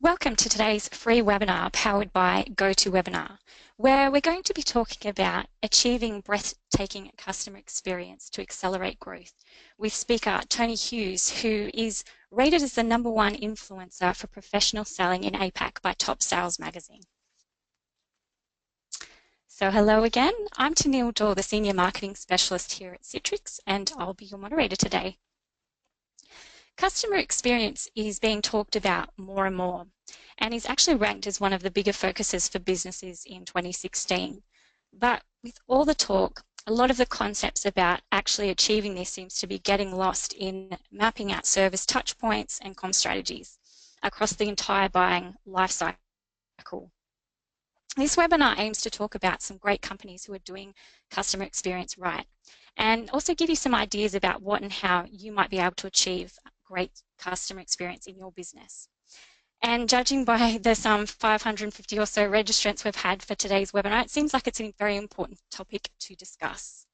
Welcome to today's free webinar powered by GoToWebinar, where we're going to be talking about achieving breathtaking customer experience to accelerate growth with speaker Tony Hughes, who is rated as the #1 influencer for professional selling in APAC by Top Sales magazine. So hello again, I'm Tennille Daw, the Senior Marketing Specialist here at Citrix, and I'll be your moderator today. Customer experience is being talked about more and more and is actually ranked as one of the bigger focuses for businesses in 2016. But with all the talk, a lot of the concepts about actually achieving this seems to be getting lost in mapping out service touch points and comm strategies across the entire buying life cycle. This webinar aims to talk about some great companies who are doing customer experience right and also give you some ideas about what and how you might be able to achieve great customer experience in your business. And judging by the some 550 or so registrants we've had for today's webinar, it seems like it's a very important topic to discuss.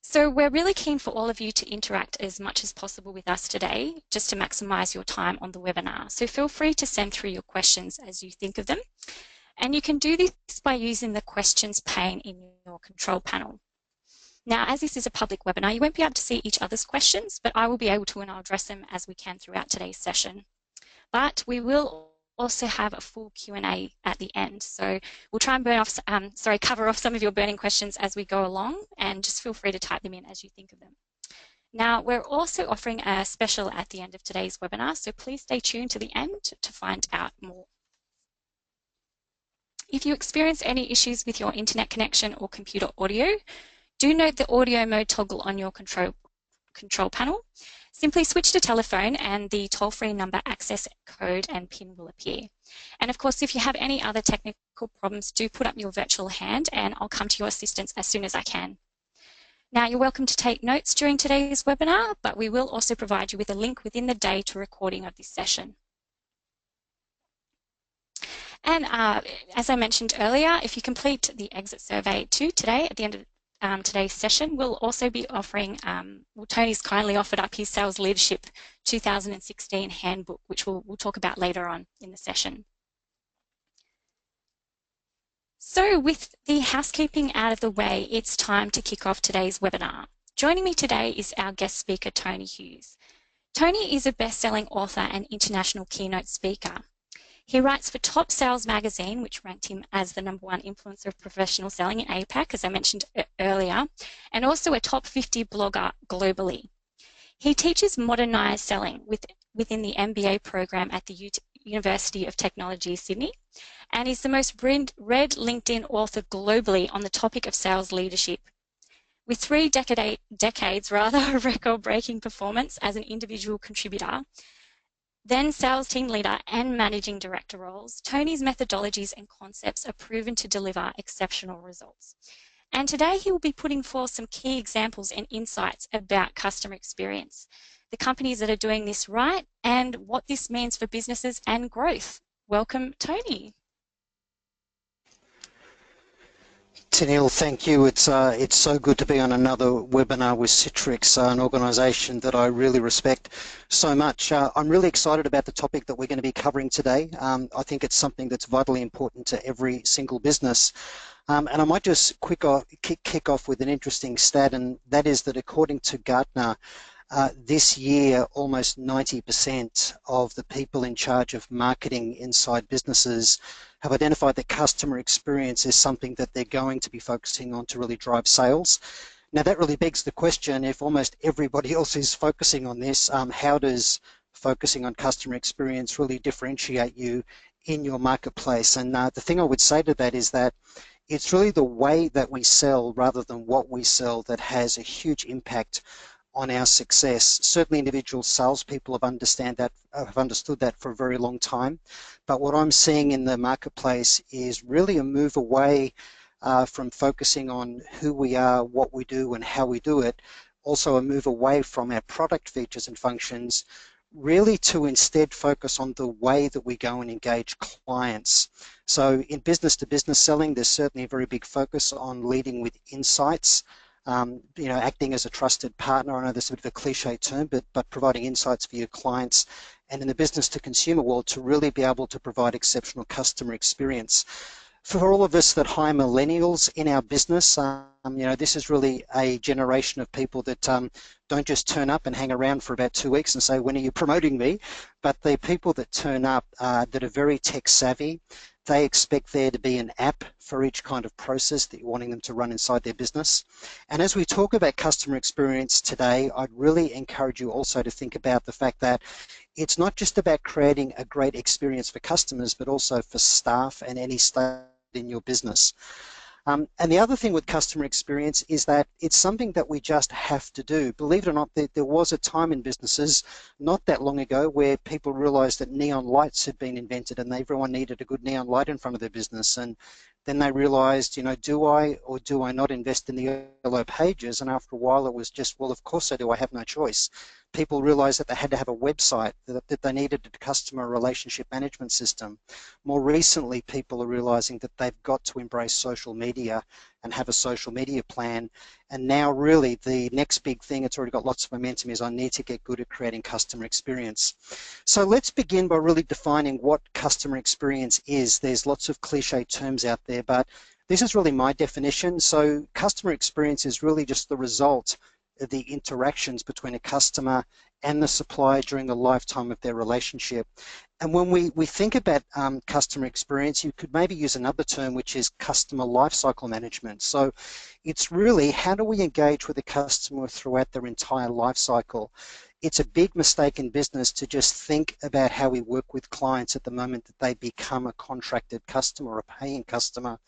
So we're really keen for all of you to interact as much as possible with us today, just to maximise your time on the webinar. So feel free to send through your questions as you think of them. And you can do this by using the questions pane in your control panel. Now, as this is a public webinar, you won't be able to see each other's questions, but I will be able to, and I'll address them as we can throughout today's session. But we will also have a full Q&A at the end. So we'll try and cover off some of your burning questions as we go along, and just feel free to type them in as you think of them. Now, we're also offering a special at the end of today's webinar, so please stay tuned to the end to find out more. If you experience any issues with your internet connection or computer audio, do note the audio mode toggle on your control panel. Simply switch to telephone and the toll-free number access code and PIN will appear. And of course, if you have any other technical problems, do put up your virtual hand and I'll come to your assistance as soon as I can. Now, you're welcome to take notes during today's webinar, but we will also provide you with a link within the day to recording of this session. And as I mentioned earlier, if you complete the exit survey today at the end of today's session, we'll also be offering, Tony's kindly offered up his Sales Leadership 2016 handbook, which we'll talk about later on in the session. So with the housekeeping out of the way, it's time to kick off today's webinar. Joining me today is our guest speaker, Tony Hughes. Tony is a best-selling author and international keynote speaker. He writes for Top Sales magazine, which ranked him as the #1 influencer of professional selling in APAC, as I mentioned earlier, and also a top 50 blogger globally. He teaches modernised selling within the MBA program at the University of Technology, Sydney, and is the most read LinkedIn author globally on the topic of sales leadership. With 3 decades of record-breaking performance as an individual contributor, then sales team leader and managing director roles, Tony's methodologies and concepts are proven to deliver exceptional results. And today he will be putting forth some key examples and insights about customer experience, the companies that are doing this right, and what this means for businesses and growth. Welcome, Tony. Tennille, thank you. It's so good to be on another webinar with Citrix, an organisation that I really respect so much. I'm really excited about the topic that we're going to be covering today. I think it's something that's vitally important to every single business. And I might just kick off with an interesting stat, and that is that according to Gartner, this year, almost 90% of the people in charge of marketing inside businesses have identified that customer experience is something that they're going to be focusing on to really drive sales. Now, that really begs the question, if almost everybody else is focusing on this, how does focusing on customer experience really differentiate you in your marketplace? And the thing I would say to that is that it's really the way that we sell rather than what we sell that has a huge impact on our success. Certainly individual salespeople have understood that for a very long time, but what I'm seeing in the marketplace is really a move away from focusing on who we are, what we do, and how we do it, also a move away from our product features and functions, really to instead focus on the way that we go and engage clients. So in business-to-business selling, there's certainly a very big focus on leading with insights, acting as a trusted partner. I know this is a bit of a cliche term, but providing insights for your clients, and in the business to consumer world to really be able to provide exceptional customer experience. For all of us that hire millennials in our business, this is really a generation of people that don't just turn up and hang around for about 2 weeks and say, when are you promoting me? But the people that turn up that are very tech savvy, they expect there to be an app for each kind of process that you're wanting them to run inside their business. And as we talk about customer experience today, I'd really encourage you also to think about the fact that it's not just about creating a great experience for customers, but also for staff and any staff in your business. And the other thing with customer experience is that it's something that we just have to do. Believe it or not, there was a time in businesses not that long ago where people realized that neon lights had been invented and everyone needed a good neon light in front of their business. And then they realized, do I or do I not invest in the yellow pages? And after a while, it was just, well, of course I do. I have no choice. People realized that they had to have a website, that they needed a customer relationship management system. More recently, people are realizing that they've got to embrace social media and have a social media plan. And now really the next big thing, it's already got lots of momentum, is I need to get good at creating customer experience. So let's begin by really defining what customer experience is. There's lots of cliche terms out there, but this is really my definition. So customer experience is really just the result of the interactions between a customer and the supplier during the lifetime of their relationship. And when we think about customer experience, you could maybe use another term, which is customer lifecycle management. So it's really, how do we engage with the customer throughout their entire life cycle? It's a big mistake in business to just think about how we work with clients at the moment that they become a contracted customer or a paying customer,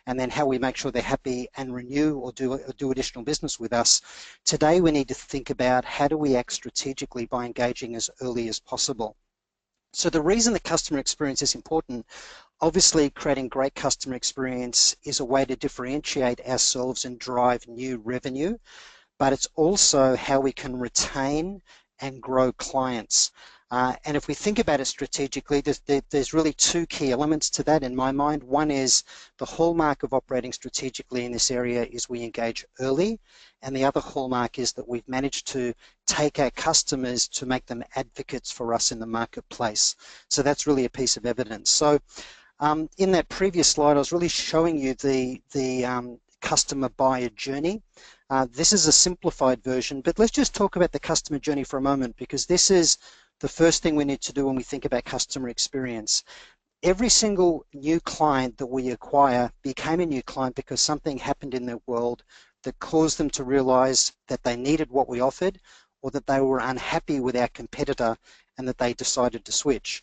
and then how we make sure they're happy and renew or do additional business with us. Today we need to think about how do we act strategically by engaging as early as possible. So the reason the customer experience is important, obviously creating great customer experience is a way to differentiate ourselves and drive new revenue, but it's also how we can retain and grow clients. And if we think about it strategically, there's really two key elements to that in my mind. One is the hallmark of operating strategically in this area is we engage early, and the other hallmark is that we've managed to take our customers to make them advocates for us in the marketplace. So that's really a piece of evidence. So in that previous slide, I was really showing you the customer buyer journey. This is a simplified version, but let's just talk about the customer journey for a moment, because this is the first thing we need to do when we think about customer experience. Every single new client that we acquire became a new client because something happened in their world that caused them to realize that they needed what we offered, or that they were unhappy with our competitor and that they decided to switch.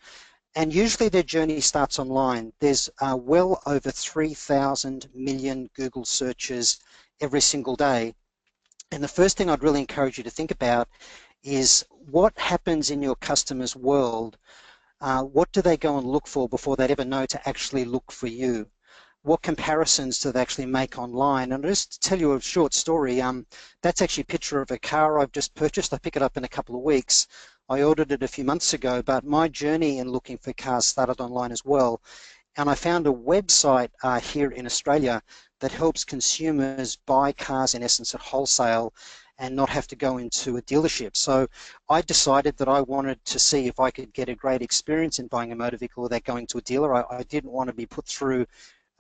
And usually their journey starts online. There's well over 3,000 million Google searches every single day. And the first thing I'd really encourage you to think about is what happens in your customer's world. What do they go and look for before they'd ever know to actually look for you? What comparisons do they actually make online? And just to tell you a short story, that's actually a picture of a car I've just purchased. I pick it up in a couple of weeks. I ordered it a few months ago, but my journey in looking for cars started online as well. And I found a website here in Australia that helps consumers buy cars in essence at wholesale and not have to go into a dealership. So I decided that I wanted to see if I could get a great experience in buying a motor vehicle without going to a dealer. I didn't want to be put through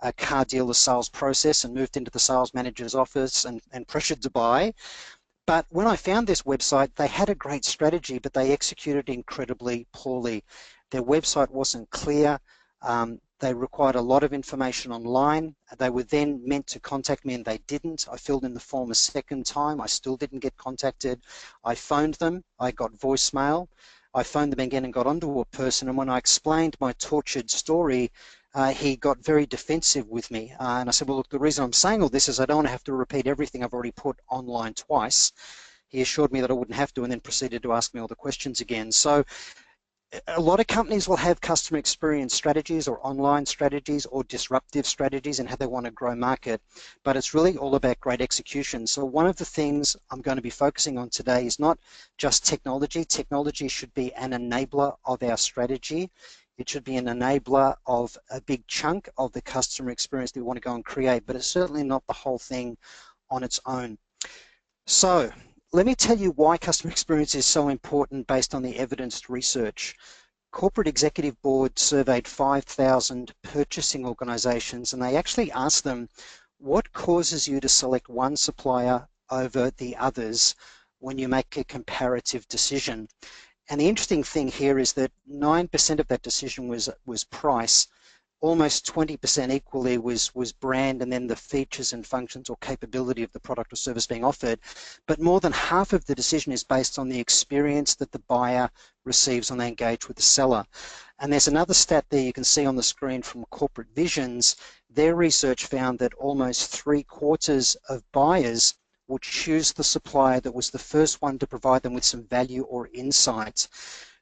a car dealer sales process and moved into the sales manager's office and pressured to buy. But when I found this website, they had a great strategy, but they executed incredibly poorly. Their website wasn't clear. They required a lot of information online. They were then meant to contact me and they didn't. I filled in the form a second time. I still didn't get contacted. I phoned them. I got voicemail. I phoned them again and got onto a person. And when I explained my tortured story, he got very defensive with me. And I said, well, look, the reason I'm saying all this is I don't want to have to repeat everything I've already put online twice. He assured me that I wouldn't have to and then proceeded to ask me all the questions again. So a lot of companies will have customer experience strategies or online strategies or disruptive strategies and how they want to grow market, but it's really all about great execution. So one of the things I'm going to be focusing on today is not just technology. Technology should be an enabler of our strategy. It should be an enabler of a big chunk of the customer experience that we want to go and create, but it's certainly not the whole thing on its own. So let me tell you why customer experience is so important based on the evidenced research. Corporate Executive Board surveyed 5,000 purchasing organizations, and they actually asked them, what causes you to select one supplier over the others when you make a comparative decision? And the interesting thing here is that 9% of that decision was price. Almost 20% equally was brand, and then the features and functions or capability of the product or service being offered. But more than half of the decision is based on the experience that the buyer receives when they engage with the seller. And there's another stat there you can see on the screen from Corporate Visions. Their research found that almost 3/4 of buyers would choose the supplier that was the first one to provide them with some value or insight.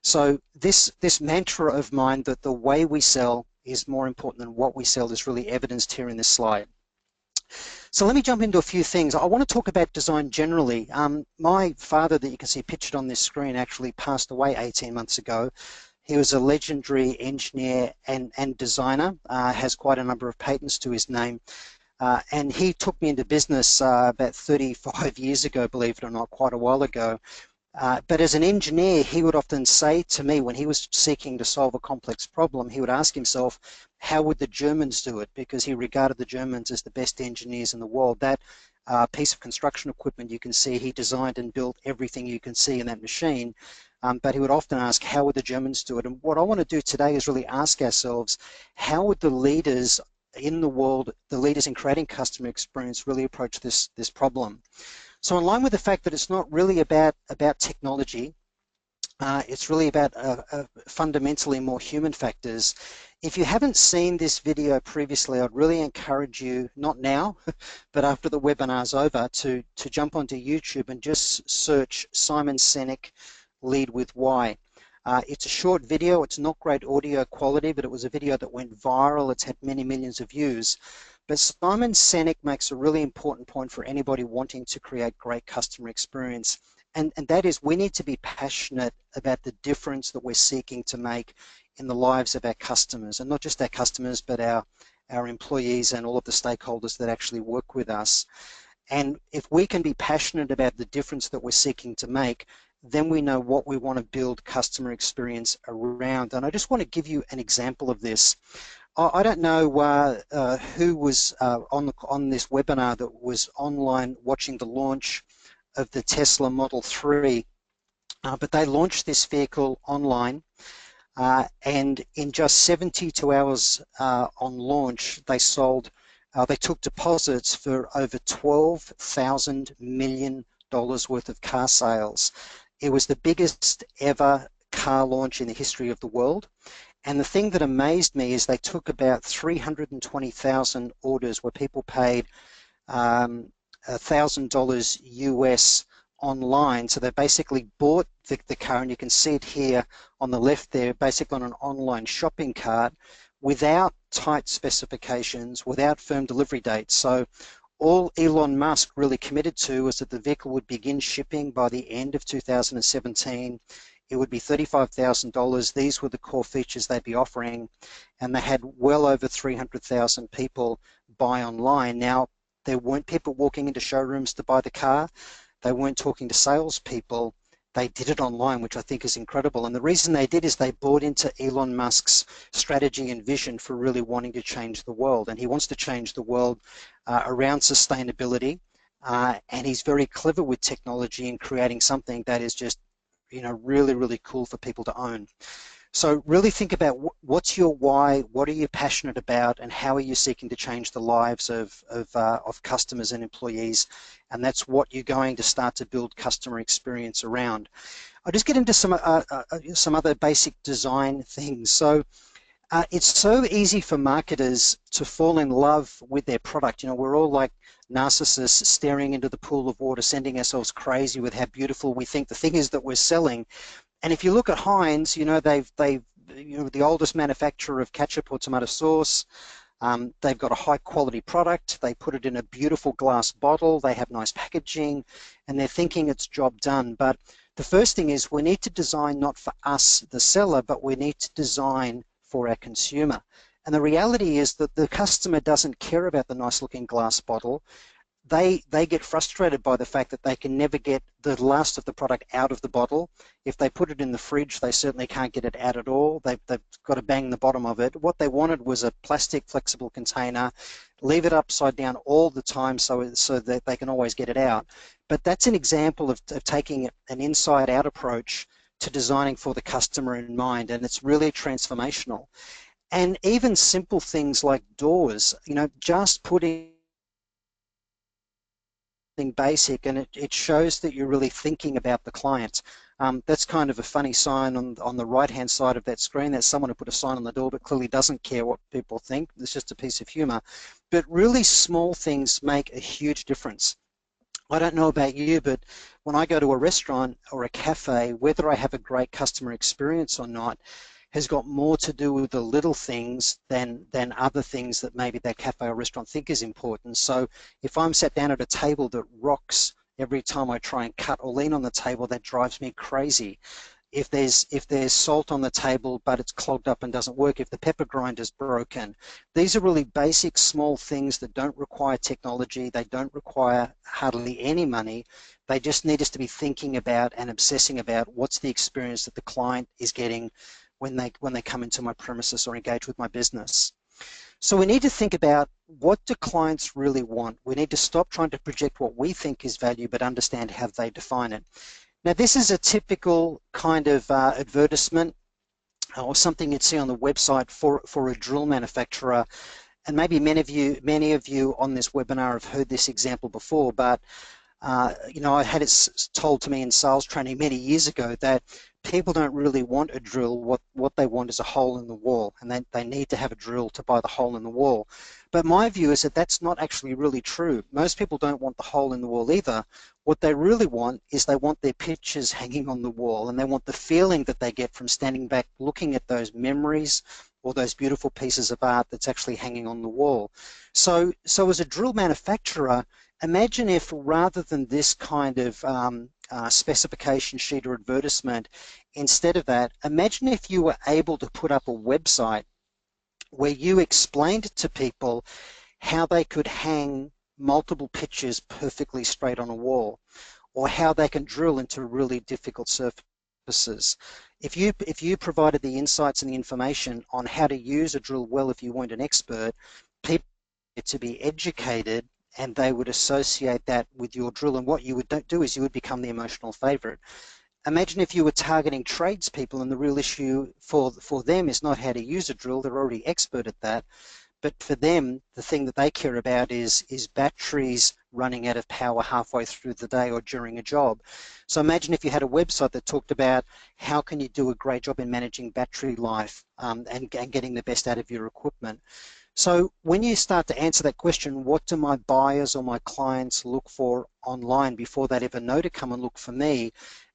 So this mantra of mine that the way we sell is more important than what we sell is really evidenced here in this slide. So let me jump into a few things. I want to talk about design generally. My father, that you can see pictured on this screen, actually passed away 18 months ago. He was a legendary engineer and designer, has quite a number of patents to his name. And he took me into business about 35 years ago, believe it or not, quite a while ago. But as an engineer, he would often say to me when he was seeking to solve a complex problem, he would ask himself, how would the Germans do it? Because he regarded the Germans as the best engineers in the world. That piece of construction equipment you can see, he designed and built everything you can see in that machine. But he would often ask, how would the Germans do it? And what I want to do today is really ask ourselves, how would the leaders in the world, the leaders in creating customer experience, really approach this problem? So in line with the fact that it's not really about technology, it's really about fundamentally more human factors. If you haven't seen this video previously, I'd really encourage you, not now, but after the webinar's over, to jump onto YouTube and just search Simon Sinek, Lead with Why. It's a short video, it's not great audio quality, but it was a video that went viral, it's had many millions of views. But Simon Sinek makes a really important point for anybody wanting to create great customer experience. And that is, we need to be passionate about the difference that we're seeking to make in the lives of our customers, and not just our customers, but our employees and all of the stakeholders that actually work with us. And if we can be passionate about the difference that we're seeking to make, then we know what we want to build customer experience around. And I just want to give you an example of this. I don't know who was on this webinar that was online watching the launch of the Tesla Model 3, but they launched this vehicle online, and in just 72 hours on launch, they took deposits for over $12,000 million worth of car sales. It was the biggest ever car launch in the history of the world. And the thing that amazed me is they took about 320,000 orders where people paid $1,000 US online. So they basically bought the car, and you can see it here on the left there, basically on an online shopping cart without tight specifications, without firm delivery dates. So all Elon Musk really committed to was that the vehicle would begin shipping by the end of 2017. It would be $35,000. These were the core features they'd be offering, and they had well over 300,000 people buy online. Now, there weren't people walking into showrooms to buy the car. They weren't talking to salespeople. They did it online, which I think is incredible. And the reason they did is they bought into Elon Musk's strategy and vision for really wanting to change the world. And he wants to change the world around sustainability. And he's very clever with technology in creating something that is just, really, really cool for people to own. So really think about what's your why, what are you passionate about, and how are you seeking to change the lives of customers and employees, and that's what you're going to start to build customer experience around. I'll just get into some other basic design things. So it's so easy for marketers to fall in love with their product. We're all like narcissists staring into the pool of water, sending ourselves crazy with how beautiful we think the thing is that we're selling. And if you look at Heinz, they've the oldest manufacturer of ketchup or tomato sauce. They've got a high quality product. They put it in a beautiful glass bottle. They have nice packaging, and they're thinking it's job done. But the first thing is we need to design not for us, the seller, but we need to design for our consumer. And the reality is that the customer doesn't care about the nice looking glass bottle. they get frustrated by the fact that they can never get the last of the product out of the bottle. If they put it in the fridge, they certainly can't get it out at all. They've got to bang the bottom of it. What they wanted was a plastic flexible container, leave it upside down all the time so that they can always get it out. But that's an example of taking an inside-out approach to designing for the customer in mind, and it's really transformational. And even simple things like doors, just putting basic, and it shows that you're really thinking about the client. That's kind of a funny sign on the right-hand side of that screen. That's someone who put a sign on the door but clearly doesn't care what people think. It's just a piece of humor. But really small things make a huge difference. I don't know about you, but when I go to a restaurant or a cafe, whether I have a great customer experience or not has got more to do with the little things than other things that maybe that cafe or restaurant think is important. So if I'm sat down at a table that rocks every time I try and cut or lean on the table, that drives me crazy. If there's salt on the table but it's clogged up and doesn't work, if the pepper grinder's broken, these are really basic small things that don't require technology, they don't require hardly any money. They just need us to be thinking about and obsessing about what's the experience that the client is getting when they come into my premises or engage with my business. So we need to think about, what do clients really want? We need to stop trying to project what we think is value but understand how they define it. Now, this is a typical kind of advertisement or something you'd see on the website for a drill manufacturer. And maybe many of you on this webinar have heard this example before, but I had it told to me in sales training many years ago that people don't really want a drill. What they want is a hole in the wall, and they need to have a drill to buy the hole in the wall. But my view is that that's not actually really true. Most people don't want the hole in the wall either. What they really want is they want their pictures hanging on the wall, and they want the feeling that they get from standing back looking at those memories or those beautiful pieces of art that's actually hanging on the wall. So as a drill manufacturer, imagine if rather than this kind of specification sheet or advertisement, instead of that, imagine if you were able to put up a website where you explained to people how they could hang multiple pictures perfectly straight on a wall, or how they can drill into really difficult surfaces. If you provided the insights and the information on how to use a drill well if you weren't an expert, people need to be educated and they would associate that with your drill, and what you would do is you would become the emotional favorite. Imagine if you were targeting tradespeople and the real issue for them is not how to use a drill, they're already expert at that, but for them, the thing that they care about is batteries running out of power halfway through the day or during a job. So imagine if you had a website that talked about how can you do a great job in managing battery life and getting the best out of your equipment. So when you start to answer that question, what do my buyers or my clients look for online before they'd ever know to come and look for me?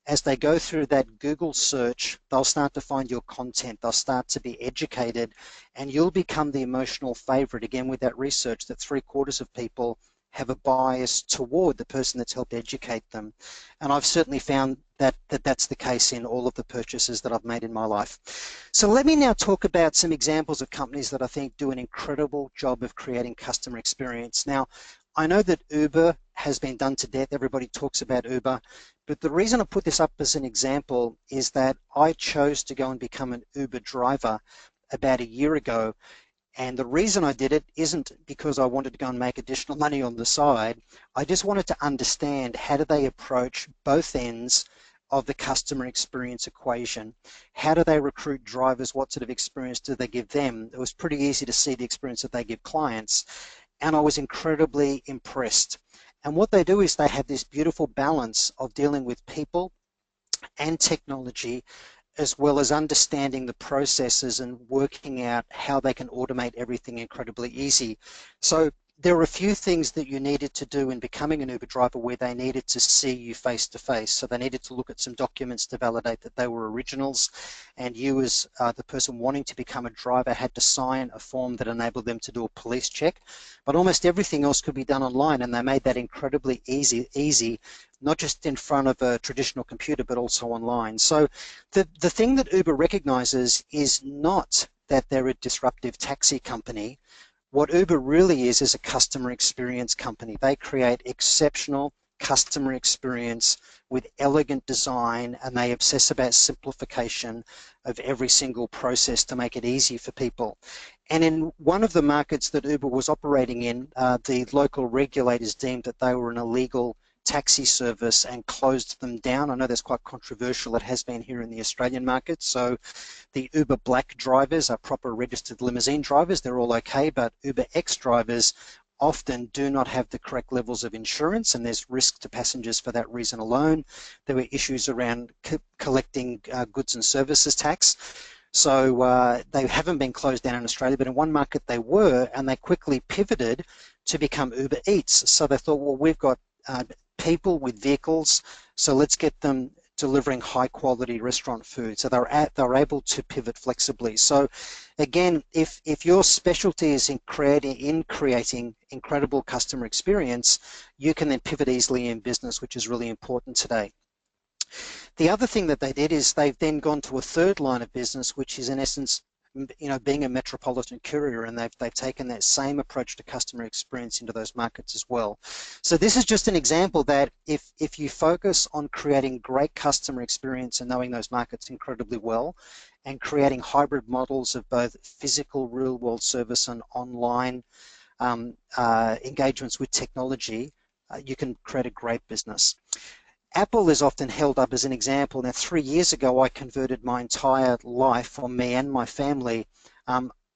As they go through that Google search, they'll start to find your content, they'll start to be educated, and you'll become the emotional favorite, again with that research that 3/4 of people have a bias toward the person that's helped educate them. And I've certainly found that's the case in all of the purchases that I've made in my life. So let me now talk about some examples of companies that I think do an incredible job of creating customer experience. Now, I know that Uber has been done to death. Everybody talks about Uber. But the reason I put this up as an example is that I chose to go and become an Uber driver about a year ago. And the reason I did it isn't because I wanted to go and make additional money on the side. I just wanted to understand, how do they approach both ends of the customer experience equation? How do they recruit drivers? What sort of experience do they give them? It was pretty easy to see the experience that they give clients, and I was incredibly impressed. And what they do is they have this beautiful balance of dealing with people and technology, as well as understanding the processes and working out how they can automate everything incredibly easy. So there are a few things that you needed to do in becoming an Uber driver where they needed to see you face to face. So they needed to look at some documents to validate that they were originals, and you as the person wanting to become a driver had to sign a form that enabled them to do a police check. But almost everything else could be done online, and they made that incredibly easy, not just in front of a traditional computer, but also online. So the thing that Uber recognizes is not that they're a disruptive taxi company. What Uber really is a customer experience company. They create exceptional customer experience with elegant design, and they obsess about simplification of every single process to make it easy for people. And in one of the markets that Uber was operating in, the local regulators deemed that they were an illegal taxi service and closed them down. I know that's quite controversial. It has been here in the Australian market. So the Uber Black drivers are proper registered limousine drivers. They're all okay, but Uber X drivers often do not have the correct levels of insurance, and there's risk to passengers for that reason alone. There were issues around collecting goods and services tax. So they haven't been closed down in Australia, but in one market they were, and they quickly pivoted to become Uber Eats. So they thought, well, we've got people with vehicles, so let's get them delivering high quality restaurant food. So they're able to pivot flexibly. So again, if your specialty is in creating incredible customer experience, you can then pivot easily in business, which is really important today. The other thing that they did is they've then gone to a third line of business, which is in essence, being a metropolitan courier, and they've taken that same approach to customer experience into those markets as well. So this is just an example that if you focus on creating great customer experience and knowing those markets incredibly well, and creating hybrid models of both physical real world service and online engagements with technology, you can create a great business. Apple is often held up as an example. Now, 3 years ago, I converted my entire life, for me and my family,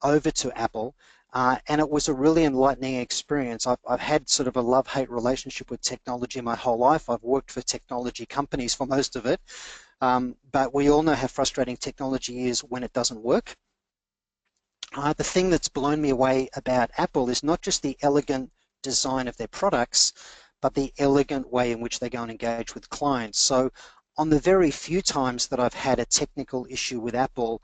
over to Apple, and it was a really enlightening experience. I've had sort of a love-hate relationship with technology my whole life. I've worked for technology companies for most of it, but we all know how frustrating technology is when it doesn't work. The thing that's blown me away about Apple is not just the elegant design of their products, but the elegant way in which they go and engage with clients. So on the very few times that I've had a technical issue with Apple,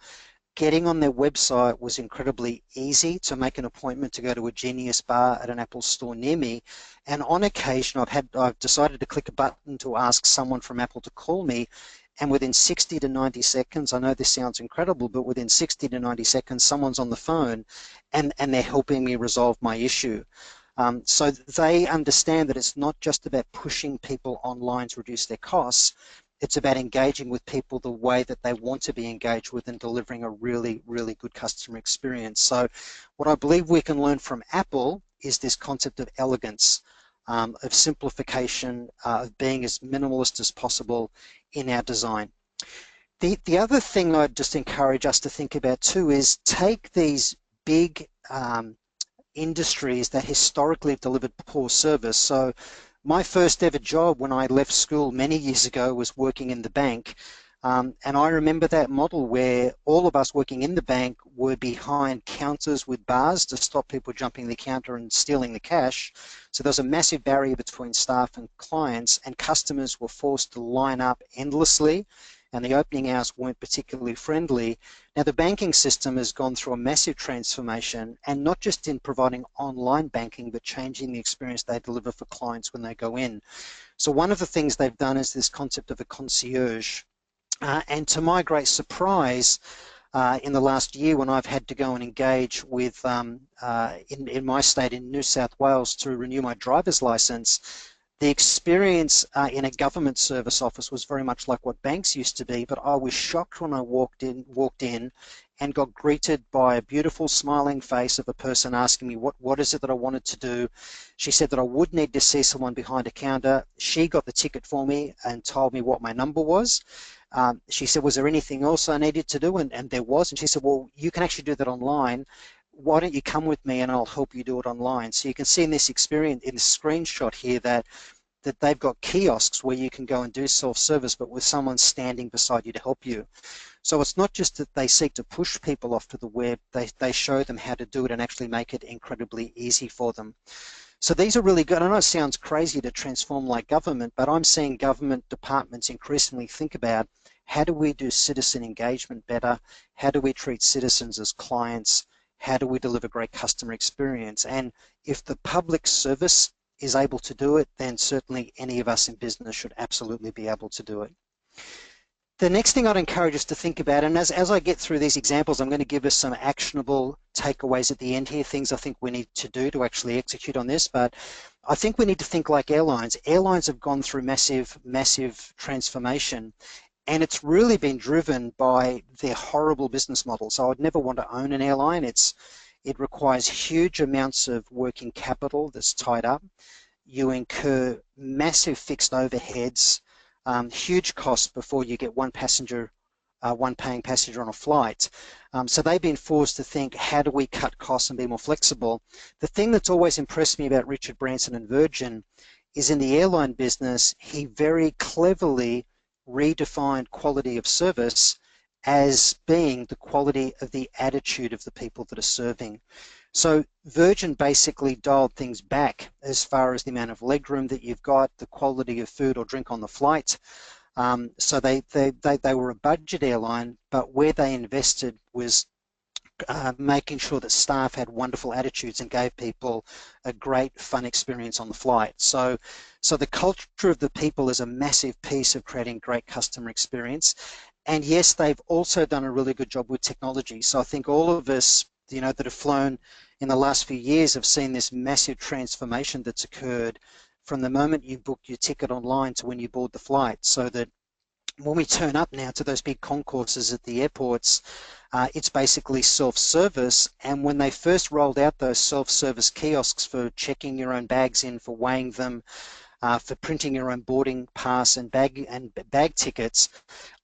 getting on their website was incredibly easy. To make an appointment to go to a Genius bar at an Apple store near me, and on occasion I've decided to click a button to ask someone from Apple to call me, and within 60 to 90 seconds, I know this sounds incredible, but within 60 to 90 seconds someone's on the phone and they're helping me resolve my issue. So they understand that it's not just about pushing people online to reduce their costs, it's about engaging with people the way that they want to be engaged with and delivering a really, really good customer experience. So what I believe we can learn from Apple is this concept of elegance, of simplification, of being as minimalist as possible in our design. The other thing I'd just encourage us to think about too is take these big industries that historically have delivered poor service. So my first ever job when I left school many years ago was working in the bank. And I remember that model where all of us working in the bank were behind counters with bars to stop people jumping the counter and stealing the cash. So there was a massive barrier between staff and clients, and customers were forced to line up endlessly, and the opening hours weren't particularly friendly. Now the banking system has gone through a massive transformation, and not just in providing online banking, but changing the experience they deliver for clients when they go in. So one of the things they've done is this concept of a concierge. And to my great surprise, in the last year when I've had to go and engage with, in my state in New South Wales to renew my driver's license, the experience in a government service office was very much like what banks used to be, but I was shocked when I walked in and got greeted by a beautiful smiling face of a person asking me what is it that I wanted to do. She said that I would need to see someone behind a counter. She got the ticket for me and told me what my number was. She said, was there anything else I needed to do? And there was. And she said, well, you can actually do that online. Why don't you come with me and I'll help you do it online? So you can see in this experience, in this screenshot here, that they've got kiosks where you can go and do self-service, but with someone standing beside you to help you. So it's not just that they seek to push people off to the web, they show them how to do it and actually make it incredibly easy for them. So these are really good. I know it sounds crazy to transform like government, but I'm seeing government departments increasingly think about how do we do citizen engagement better? How do we treat citizens as clients? How do we deliver great customer experience? And if the public service is able to do it, then certainly any of us in business should absolutely be able to do it. The next thing I'd encourage us to think about, and as I get through these examples, I'm going to give us some actionable takeaways at the end here, things I think we need to do to actually execute on this, but I think we need to think like airlines. Airlines have gone through massive transformation, and it's really been driven by their horrible business model. So I'd never want to own an airline. It requires huge amounts of working capital that's tied up. You incur massive fixed overheads, huge costs before you get one paying passenger on a flight. So they've been forced to think, how do we cut costs and be more flexible? The thing that's always impressed me about Richard Branson and Virgin is in the airline business, he very cleverly redefined quality of service as being the quality of the attitude of the people that are serving. So Virgin basically dialed things back as far as the amount of legroom that you've got, the quality of food or drink on the flight. So they were a budget airline, but where they invested was making sure that staff had wonderful attitudes and gave people a great fun experience on the flight. So the culture of the people is a massive piece of creating great customer experience. And yes, they've also done a really good job with technology. So I think all of us, that have flown in the last few years have seen this massive transformation that's occurred from the moment you book your ticket online to when you board the flight, so that when we turn up now to those big concourses at the airports, it's basically self-service. And when they first rolled out those self-service kiosks for checking your own bags in, for weighing them, for printing your own boarding pass and bag tickets,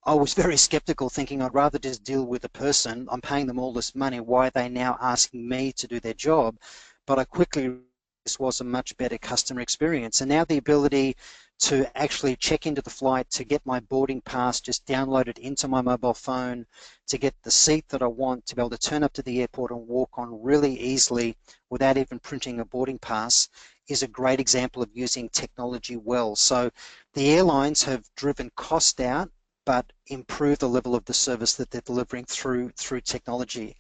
I was very skeptical, thinking I'd rather just deal with a person. I'm paying them all this money. Why are they now asking me to do their job? But I quickly realized this was a much better customer experience. And now the ability to actually check into the flight, to get my boarding pass just downloaded into my mobile phone, to get the seat that I want, to be able to turn up to the airport and walk on really easily without even printing a boarding pass, is a great example of using technology well. So the airlines have driven cost out, but improve the level of the service that they're delivering through technology.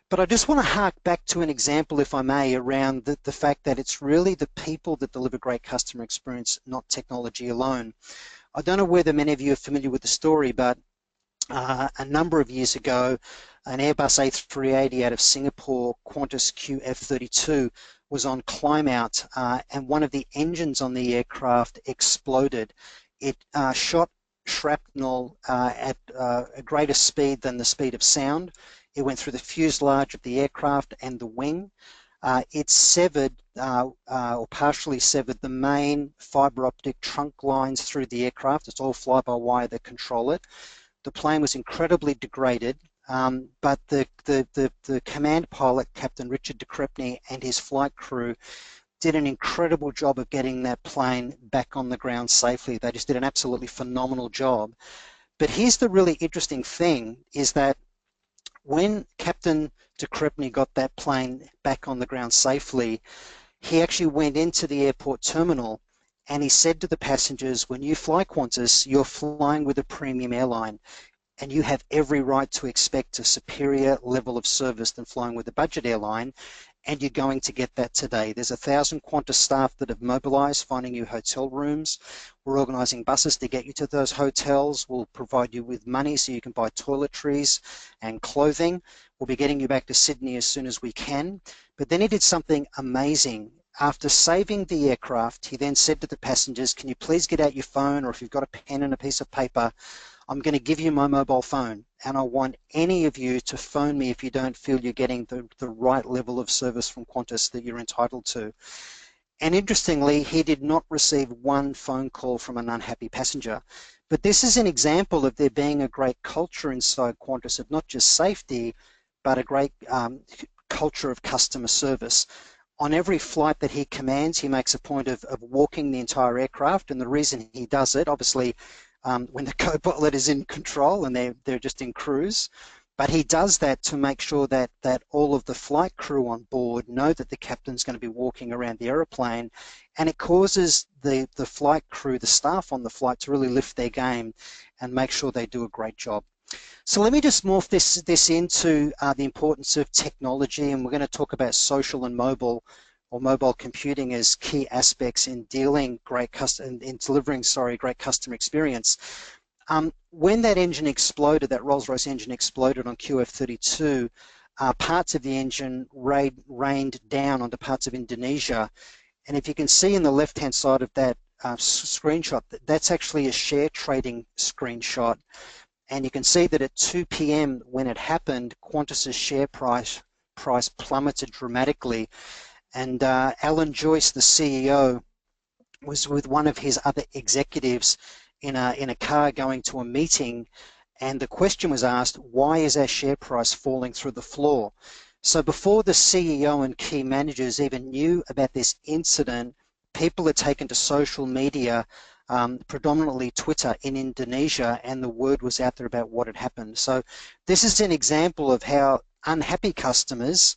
But I just want to hark back to an example, if I may, around the fact that it's really the people that deliver great customer experience, not technology alone. I don't know whether many of you are familiar with the story, but a number of years ago, an Airbus A380 out of Singapore, Qantas QF32, was on climb out, and one of the engines on the aircraft exploded. It shot shrapnel at a greater speed than the speed of sound. It went through the fuselage of the aircraft and the wing. It severed or partially severed the main fibre optic trunk lines through the aircraft. It's all fly-by-wire that control it. The plane was incredibly degraded, but the command pilot, Captain Richard de Crespigny, and his flight crew did an incredible job of getting that plane back on the ground safely. They just did an absolutely phenomenal job. But here's the really interesting thing, is that when Captain de Crespigny got that plane back on the ground safely, he actually went into the airport terminal and he said to the passengers, when you fly Qantas, you're flying with a premium airline, and you have every right to expect a superior level of service than flying with a budget airline, and you're going to get that today. There's 1,000 Qantas staff that have mobilised, finding you hotel rooms. We're organising buses to get you to those hotels. We'll provide you with money so you can buy toiletries and clothing. We'll be getting you back to Sydney as soon as we can. But then he did something amazing. After saving the aircraft, he then said to the passengers, can you please get out your phone, or if you've got a pen and a piece of paper, I'm going to give you my mobile phone, and I want any of you to phone me if you don't feel you're getting the right level of service from Qantas that you're entitled to. And interestingly, he did not receive one phone call from an unhappy passenger. But this is an example of there being a great culture inside Qantas of not just safety, but a great culture of customer service. On every flight that he commands, he makes a point of walking the entire aircraft, and the reason he does it, obviously, when the co-pilot is in control and they're just in cruise. But he does that to make sure that all of the flight crew on board know that the captain's going to be walking around the aeroplane, and it causes the flight crew, the staff on the flight, to really lift their game and make sure they do a great job. So let me just morph this into the importance of technology, and we're going to talk about social and mobile, or mobile computing, as key aspects in delivering great customer experience. When that engine exploded, that Rolls-Royce engine exploded on QF32, parts of the engine rained down onto parts of Indonesia. And if you can see in the left-hand side of that screenshot, that's actually a share trading screenshot. And you can see that at 2 p.m. when it happened, Qantas's share price plummeted dramatically. And Alan Joyce, the CEO, was with one of his other executives in a car going to a meeting, and the question was asked, why is our share price falling through the floor? So before the CEO and key managers even knew about this incident, people had taken to social media, predominantly Twitter in Indonesia, and the word was out there about what had happened. So this is an example of how unhappy customers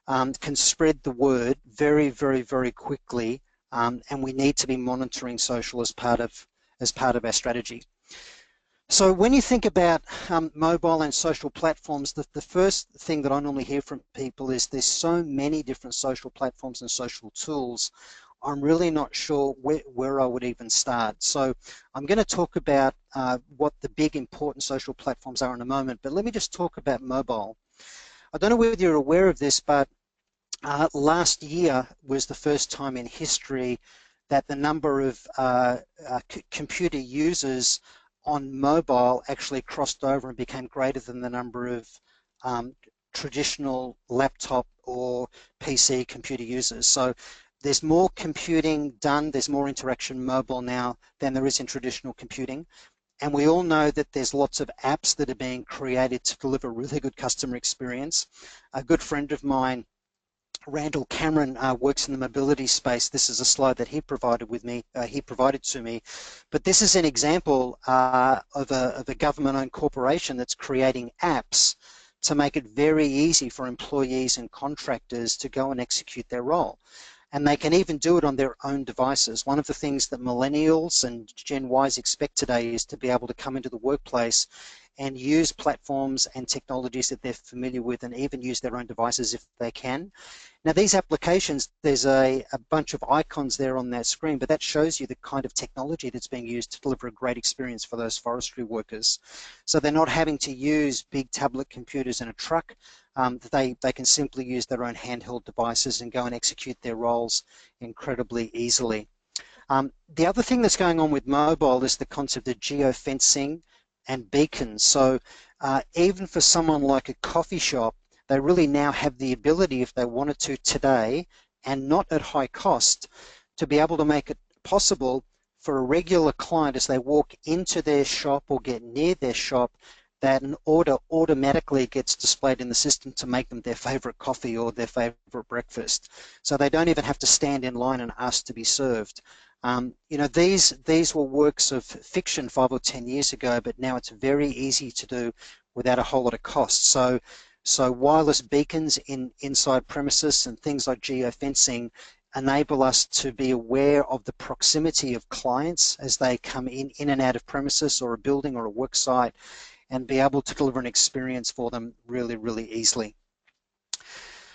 can spread the word very, very, very quickly, and we need to be monitoring social as part of our strategy. So when you think about mobile and social platforms, the first thing that I normally hear from people is there's so many different social platforms and social tools, I'm really not sure where I would even start. So I'm going to talk about what the big important social platforms are in a moment, but let me just talk about mobile. I don't know whether you're aware of this, but last year was the first time in history that the number of computer users on mobile actually crossed over and became greater than the number of traditional laptop or PC computer users. So there's more computing done, there's more interaction mobile now than there is in traditional computing. And we all know that there's lots of apps that are being created to deliver really good customer experience. A good friend of mine, Randall Cameron, works in the mobility space. This is a slide that he provided to me. But this is an example of a government-owned corporation that's creating apps to make it very easy for employees and contractors to go and execute their role. And they can even do it on their own devices. One of the things that millennials and Gen Ys expect today is to be able to come into the workplace and use platforms and technologies that they're familiar with, and even use their own devices if they can. Now these applications, there's a bunch of icons there on that screen, but that shows you the kind of technology that's being used to deliver a great experience for those forestry workers. So they're not having to use big tablet computers in a truck. They can simply use their own handheld devices and go and execute their roles incredibly easily. The other thing that's going on with mobile is the concept of geofencing and beacons. So even for someone like a coffee shop, they really now have the ability, if they wanted to today, and not at high cost, to be able to make it possible for a regular client as they walk into their shop or get near their shop, that an order automatically gets displayed in the system to make them their favorite coffee or their favorite breakfast. So they don't even have to stand in line and ask to be served. You know, these were works of fiction 5 or 10 years ago, but now it's very easy to do without a whole lot of cost. So wireless beacons inside premises and things like geofencing enable us to be aware of the proximity of clients as they come in and out of premises or a building or a work site, and be able to deliver an experience for them really, really easily.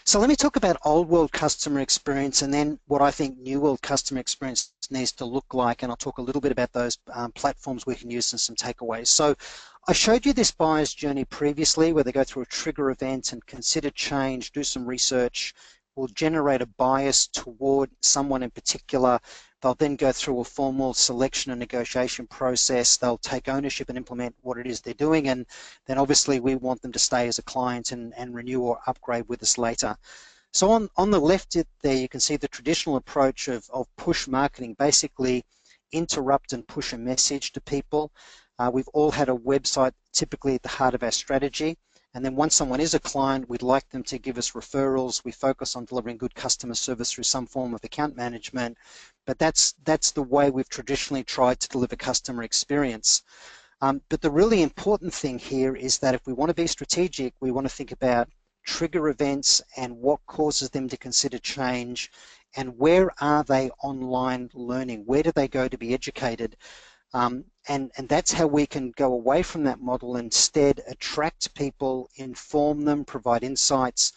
So let me talk about old world customer experience, and then what I think new world customer experience needs to look like, and I'll talk a little bit about those platforms we can use and some takeaways. So I showed you this buyer's journey previously, where they go through a trigger event and consider change, do some research, will generate a bias toward someone in particular. They'll then go through a formal selection and negotiation process. They'll take ownership and implement what it is they're doing, and then obviously we want them to stay as a client and renew or upgrade with us later. So on the left there you can see the traditional approach of push marketing, basically interrupt and push a message to people. We've all had a website typically at the heart of our strategy. And then once someone is a client, we'd like them to give us referrals. We focus on delivering good customer service through some form of account management. But that's the way we've traditionally tried to deliver customer experience. But the really important thing here is that if we want to be strategic, we want to think about trigger events and what causes them to consider change, and where are they online learning? Where do they go to be educated? And that's how we can go away from that model, instead attract people, inform them, provide insights,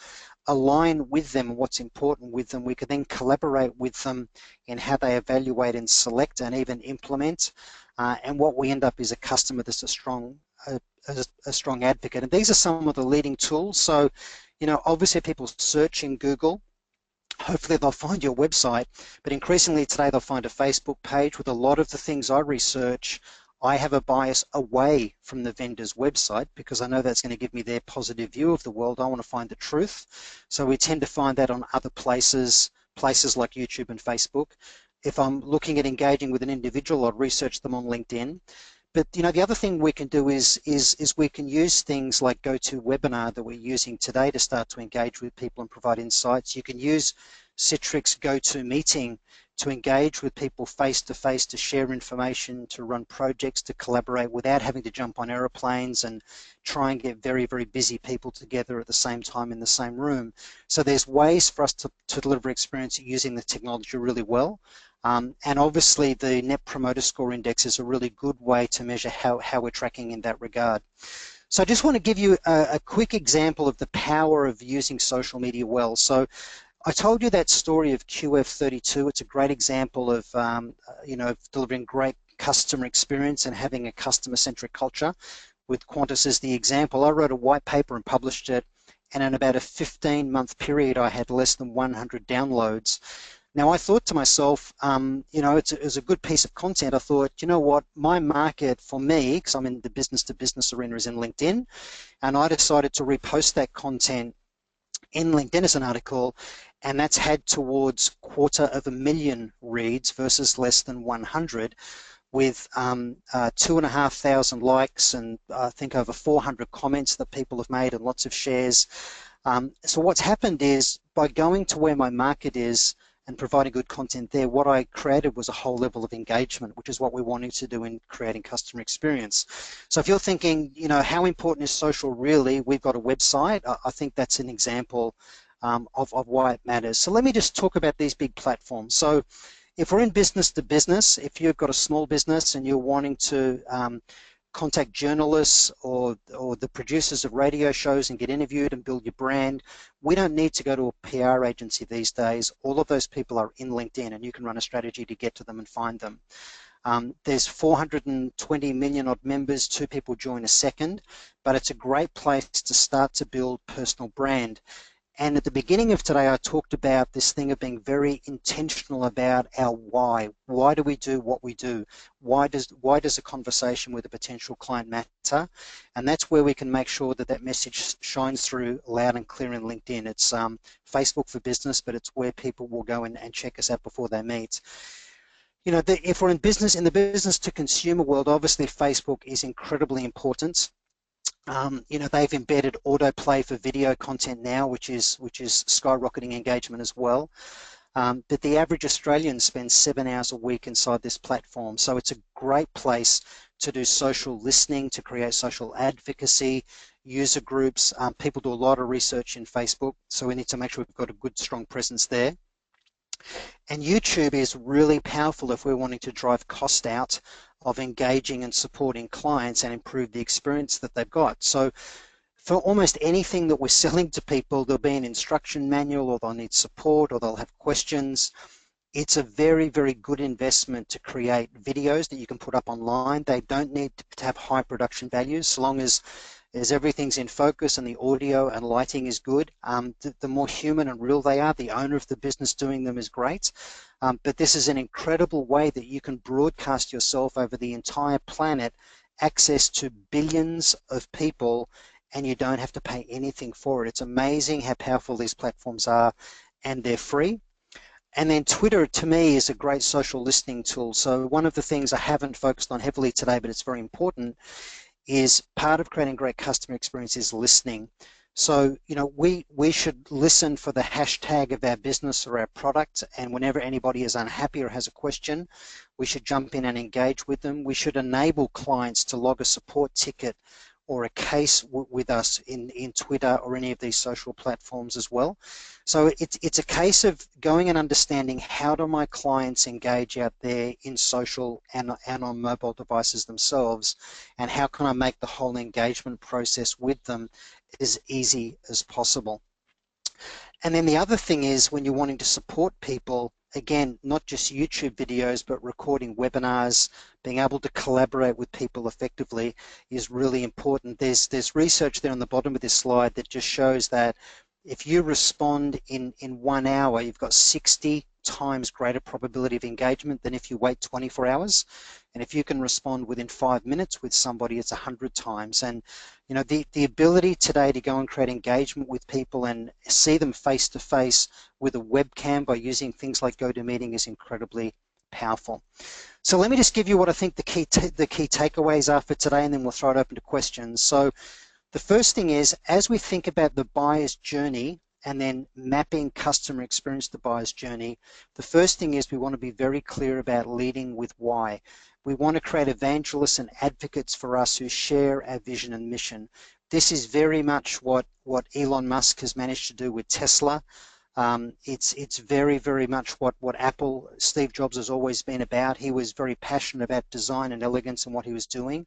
align with them what's important with them. We can then collaborate with them in how they evaluate and select and even implement. and what we end up is a customer that's a, a strong advocate. And these are some of the leading tools. So, obviously people search in Google. Hopefully they'll find your website, but increasingly today they'll find a Facebook page. With a lot of the things I research, I have a bias away from the vendor's website because I know that's going to give me their positive view of the world. I want to find the truth. So we tend to find that on other places like YouTube and Facebook. If I'm looking at engaging with an individual, I'll research them on LinkedIn. But the other thing we can do is we can use things like GoToWebinar that we're using today to start to engage with people and provide insights. You can use Citrix GoToMeeting to engage with people face to face, to share information, to run projects, to collaborate without having to jump on aeroplanes and try and get very, very busy people together at the same time in the same room. So there's ways for us to deliver experience using the technology really well. And obviously the Net Promoter Score Index is a really good way to measure how we're tracking in that regard. So I just want to give you a quick example of the power of using social media well. So I told you that story of QF32. It's a great example of, of delivering great customer experience and having a customer-centric culture. With Qantas as the example, I wrote a white paper and published it, and in about a 15-month period, I had less than 100 downloads. Now, I thought to myself, it was a good piece of content. I thought, you know what, my market for me, because I'm in the business-to-business arena, is in LinkedIn, and I decided to repost that content in LinkedIn as an article, and that's had towards 250,000 reads versus less than 100, with 2,500 likes and I think over 400 comments that people have made and lots of shares. So what's happened is, by going to where my market is and providing good content there, what I created was a whole level of engagement, which is what we're wanting to do in creating customer experience. So if you're thinking, how important is social really? We've got a website. I think that's an example of why it matters. So let me just talk about these big platforms. So if we're in business to business, if you've got a small business and you're wanting to contact journalists or the producers of radio shows and get interviewed and build your brand, we don't need to go to a PR agency these days. All of those people are in LinkedIn, and you can run a strategy to get to them and find them. There's 420 million odd members, 2 people join a second, but it's a great place to start to build personal brand. And at the beginning of today, I talked about this thing of being very intentional about our why. Why do we do what we do? Why does a conversation with a potential client matter? And that's where we can make sure that that message shines through loud and clear in LinkedIn. It's Facebook for business, but it's where people will go and check us out before they meet. If we're in the business to consumer world, obviously Facebook is incredibly important. They've embedded autoplay for video content now, which is skyrocketing engagement as well. But the average Australian spends 7 hours a week inside this platform, so it's a great place to do social listening, to create social advocacy, user groups. People do a lot of research in Facebook, so we need to make sure we've got a good, strong presence there. And YouTube is really powerful if we're wanting to drive cost out of engaging and supporting clients and improve the experience that they've got. So for almost anything that we're selling to people, there'll be an instruction manual, or they'll need support, or they'll have questions. It's a very, very good investment to create videos that you can put up online. They don't need to have high production values, so long as everything's in focus and the audio and lighting is good. The more human and real they are, the owner of the business doing them is great. But this is an incredible way that you can broadcast yourself over the entire planet, access to billions of people, and you don't have to pay anything for it. It's amazing how powerful these platforms are, and they're free. And then Twitter, to me, is a great social listening tool. So one of the things I haven't focused on heavily today, but it's very important, is part of creating great customer experience is listening. So, we should listen for the hashtag of our business or our product, and whenever anybody is unhappy or has a question, we should jump in and engage with them. We should enable clients to log a support ticket or a case with us in Twitter or any of these social platforms as well. So it's a case of going and understanding, how do my clients engage out there in social and on mobile devices themselves, and how can I make the whole engagement process with them as easy as possible. And then the other thing is when you're wanting to support people, again, not just YouTube videos, but recording webinars, being able to collaborate with people effectively is really important. There's research there on the bottom of this slide that just shows that if you respond in 1 hour, you've got 60 times greater probability of engagement than if you wait 24 hours. And if you can respond within 5 minutes with somebody, it's 100 times. And you know, the ability today to go and create engagement with people and see them face to face with a webcam by using things like GoToMeeting is incredibly powerful. So let me just give you what I think the key takeaways are for today, and then we'll throw it open to questions. So the first thing is, as we think about the buyer's journey and then mapping customer experience to the buyer's journey, the first thing is we want to be very clear about leading with why. We want to create evangelists and advocates for us who share our vision and mission. This is very much what Elon Musk has managed to do with Tesla. It's very, very much what Apple, Steve Jobs has always been about. He was very passionate about design and elegance and what he was doing.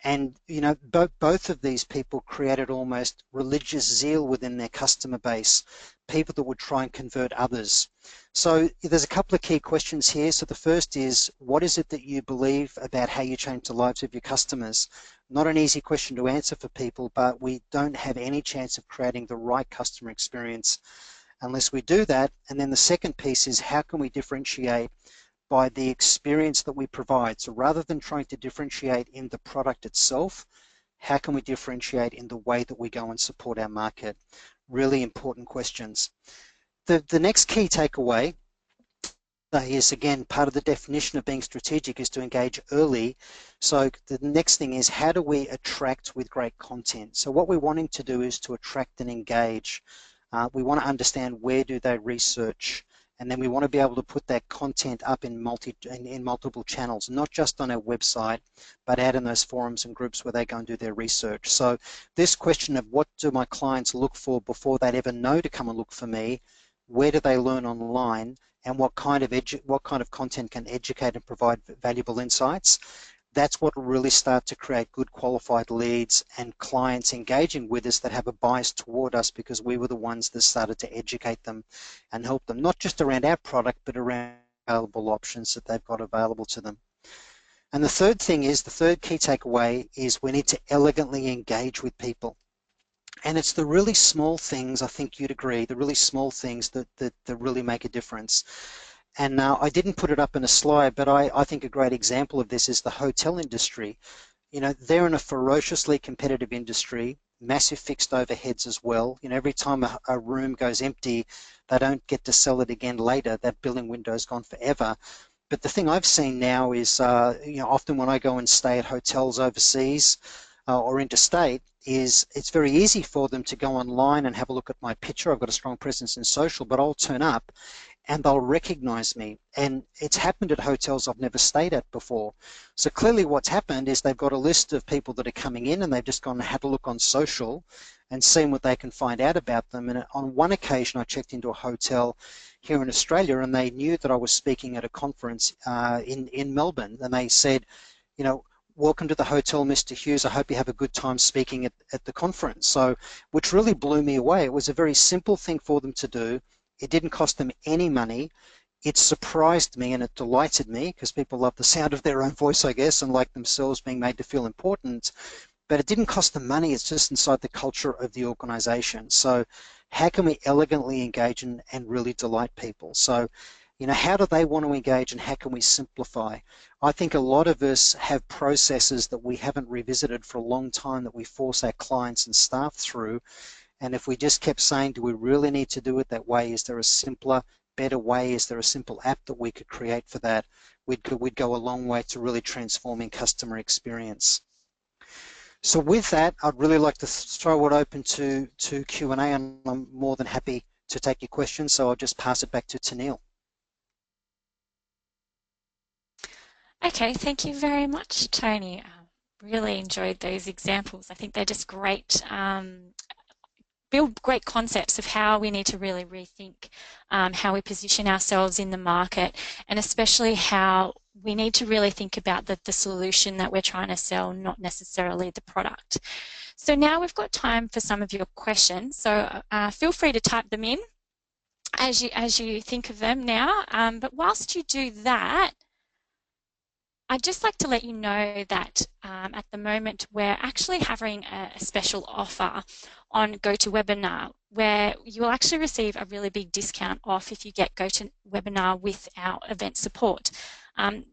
And you know, both of these people created almost religious zeal within their customer base, people that would try and convert others. So there's a couple of key questions here. So the first is, what is it that you believe about how you change the lives of your customers? Not an easy question to answer for people, but we don't have any chance of creating the right customer experience unless we do that. And then the second piece is, how can we differentiate by the experience that we provide? So rather than trying to differentiate in the product itself, how can we differentiate in the way that we go and support our market? Really important questions. The next key takeaway is, again, part of the definition of being strategic is to engage early. So the next thing is, how do we attract with great content? So what we're wanting to do is to attract and engage. We want to understand where do they research, and then we want to be able to put that content up in multiple channels, not just on our website, but out in those forums and groups where they go and do their research. So this question of what do my clients look for before they'd ever know to come and look for me, where do they learn online, and what kind of content can educate and provide valuable insights, that's what will really start to create good qualified leads and clients engaging with us that have a bias toward us because we were the ones that started to educate them and help them, not just around our product, but around available options that they've got available to them. And the third thing is, the third key takeaway is, we need to elegantly engage with people. And it's the really small things, I think you'd agree, the really small things that really make a difference. And now I didn't put it up in a slide, but I think a great example of this is the hotel industry. You know, they're in a ferociously competitive industry, massive fixed overheads as well. You know, every time a room goes empty, they don't get to sell it again later. That billing window's gone forever. But the thing I've seen now is, you know, often when I go and stay at hotels overseas or interstate, is it's very easy for them to go online and have a look at my picture. I've got a strong presence in social, but I'll turn up and they'll recognize me. And it's happened at hotels I've never stayed at before. So clearly what's happened is they've got a list of people that are coming in and they've just gone and had a look on social and seen what they can find out about them. And on one occasion I checked into a hotel here in Australia and they knew that I was speaking at a conference in Melbourne, and they said, you know, welcome to the hotel, Mr. Hughes. I hope you have a good time speaking at the conference. So, which really blew me away. It was a very simple thing for them to do. It didn't cost them any money. It surprised me and it delighted me because people love the sound of their own voice, I guess, and like themselves being made to feel important. But it didn't cost them money. It's just inside the culture of the organization. So how can we elegantly engage and really delight people? So, you know, how do they want to engage and how can we simplify? I think a lot of us have processes that we haven't revisited for a long time that we force our clients and staff through. And if we just kept saying, do we really need to do it that way? Is there a simpler, better way? Is there a simple app that we could create for that? We'd go a long way to really transforming customer experience. So with that, I'd really like to throw it open to Q&A, and I'm more than happy to take your questions. So I'll just pass it back to Tanil. Okay, thank you very much, Tony. Really enjoyed those examples. I think they're just great, build great concepts of how we need to really rethink how we position ourselves in the market, and especially how we need to really think about the solution that we're trying to sell, not necessarily the product. So now we've got time for some of your questions. So feel free to type them in as you think of them now. But whilst you do that, I'd just like to let you know that at the moment we're actually having a special offer on GoToWebinar where you will actually receive a really big discount off if you get GoToWebinar with our event support.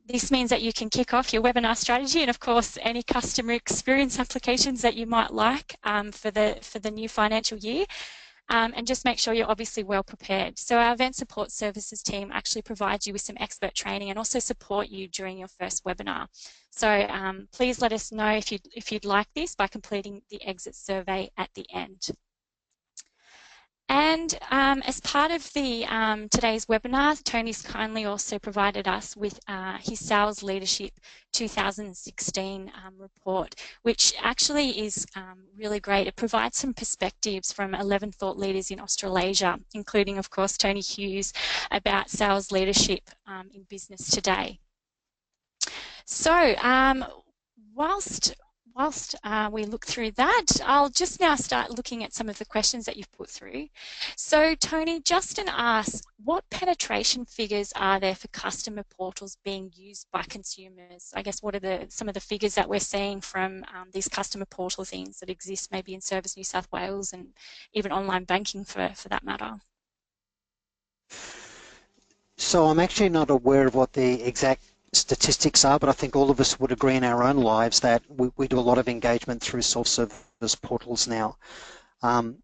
This means that you can kick off your webinar strategy and of course any customer experience applications that you might like for the new financial year. And just make sure you're obviously well prepared. So our event support services team actually provides you with some expert training and also support you during your first webinar. So please let us know if you'd like this by completing the exit survey at the end. And as part of the today's webinar, Tony's kindly also provided us with his Sales Leadership 2016 report, which actually is really great. It provides some perspectives from 11 thought leaders in Australasia, including, of course, Tony Hughes, about sales leadership in business today. So whilst we look through that, I'll just now start looking at some of the questions that you've put through. So Tony, Justin asks, what penetration figures are there for customer portals being used by consumers? I guess what are some of the figures that we're seeing from these customer portal things that exist maybe in Service New South Wales and even online banking for that matter? So I'm actually not aware of what the exact statistics are, but I think all of us would agree in our own lives that we do a lot of engagement through self-service portals now.